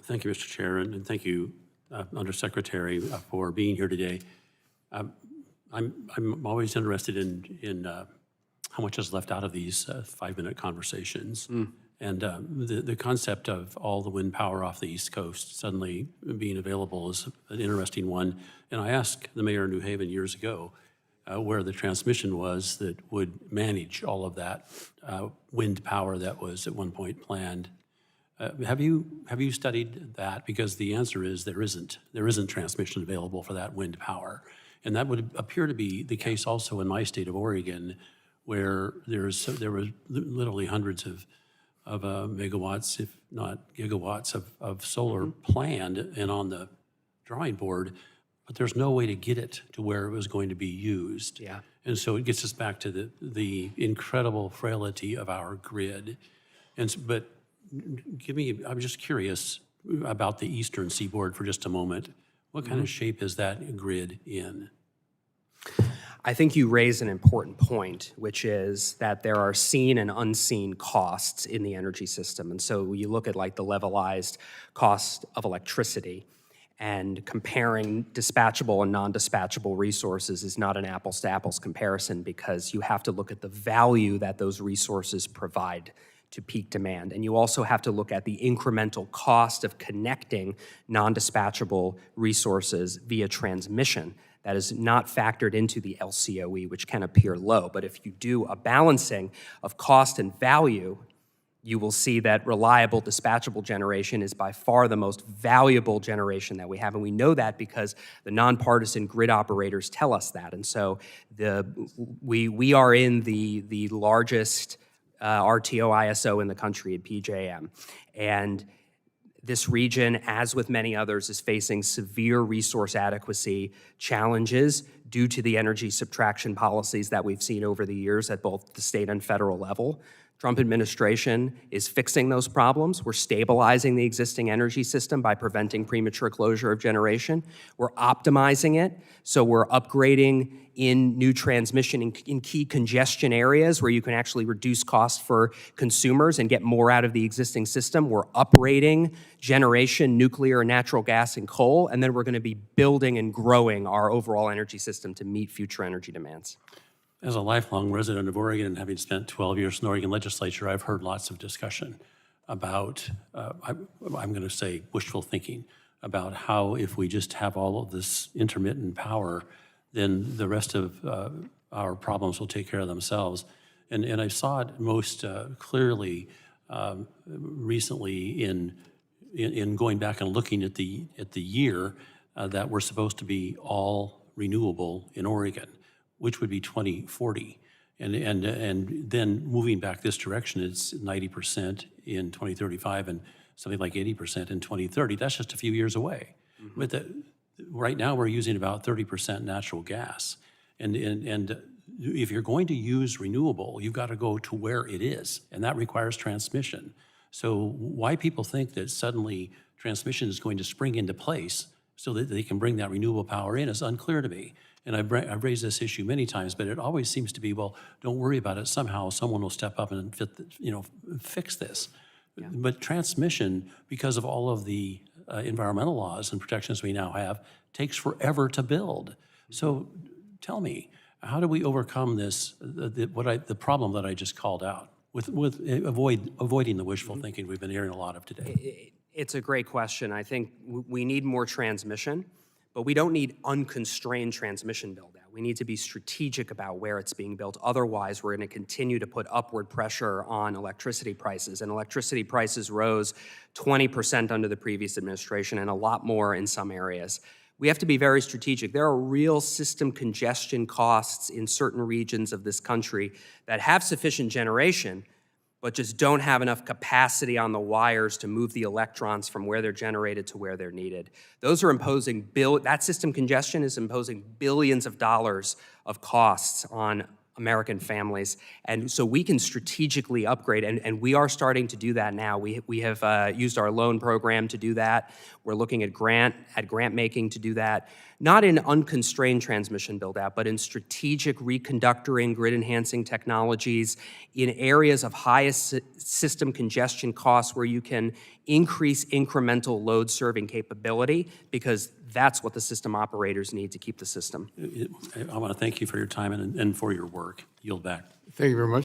Thank you, Mr. Chair, and thank you, Undersecretary, for being here today. I'm always interested in how much is left out of these 5-minute conversations. And the concept of all the wind power off the East Coast suddenly being available is an interesting one. And I asked the mayor of New Haven years ago where the transmission was that would manage all of that wind power that was at one point planned. Have you studied that? Because the answer is there isn't transmission available for that wind power. And that would appear to be the case also in my state of Oregon, where there were literally hundreds of megawatts, if not gigawatts, of solar planned and on the drawing board, but there's no way to get it to where it was going to be used. Yeah. And so it gets us back to the incredible frailty of our grid. But I'm just curious about the eastern seaboard for just a moment. What kind of shape is that grid in? I think you raise an important point, which is that there are seen and unseen costs in the energy system. And so you look at like the levelized cost of electricity, and comparing dispatchable and non-dispatchable resources is not an apples to apples comparison, because you have to look at the value that those resources provide to peak demand. And you also have to look at the incremental cost of connecting non-dispatchable resources via transmission. That is not factored into the LCOE, which can appear low. But if you do a balancing of cost and value, you will see that reliable dispatchable generation is by far the most valuable generation that we have. And we know that because the nonpartisan grid operators tell us that. And so we are in the largest RTO ISO in the country at PJM. And this region, as with many others, is facing severe resource adequacy challenges due to the energy subtraction policies that we've seen over the years at both the state and federal level. Trump administration is fixing those problems. We're stabilizing the existing energy system by preventing premature closure of generation. We're optimizing it, so we're upgrading in new transmission in key congestion areas where you can actually reduce costs for consumers and get more out of the existing system. We're uprating generation, nuclear, natural gas, and coal, and then we're going to be building and growing our overall energy system to meet future energy demands. As a lifelong resident of Oregon and having spent 12 years in the Oregon legislature, I've heard lots of discussion about, I'm going to say wishful thinking, about how if we just have all of this intermittent power, then the rest of our problems will take care of themselves. And I saw it most clearly recently in going back and looking at the year that we're supposed to be all renewable in Oregon, which would be 2040. And then moving back this direction, it's 90% in 2035 and something like 80% in 2030. That's just a few years away. But right now we're using about 30% natural gas. And if you're going to use renewable, you've got to go to where it is, and that requires transmission. So why people think that suddenly transmission is going to spring into place so that they can bring that renewable power in is unclear to me. And I've raised this issue many times, but it always seems to be, well, don't worry about it. Somehow someone will step up and fix this. Yeah. But transmission, because of all of the environmental laws and protections we now have, takes forever to build. So tell me, how do we overcome this, the problem that I just called out, with avoiding the wishful thinking we've been hearing a lot of today? It's a great question. I think we need more transmission, but we don't need unconstrained transmission build out. We need to be strategic about where it's being built. Otherwise, we're going to continue to put upward pressure on electricity prices. And electricity prices rose 20% under the previous administration and a lot more in some areas. We have to be very strategic. There are real system congestion costs in certain regions of this country that have sufficient generation, but just don't have enough capacity on the wires to move the electrons from where they're generated to where they're needed. Those are imposing, that system congestion is imposing billions of dollars of costs on American families. And so we can strategically upgrade, and we are starting to do that now. We have used our loan program to do that. We're looking at grant making to do that, not in unconstrained transmission build-out, but in strategic reconductoring, grid-enhancing technologies in areas of highest system congestion costs where you can increase incremental load serving capability, because that's what the system operators need to keep the system. I want to thank you for your time and for your work. Yield back. Thank you very much.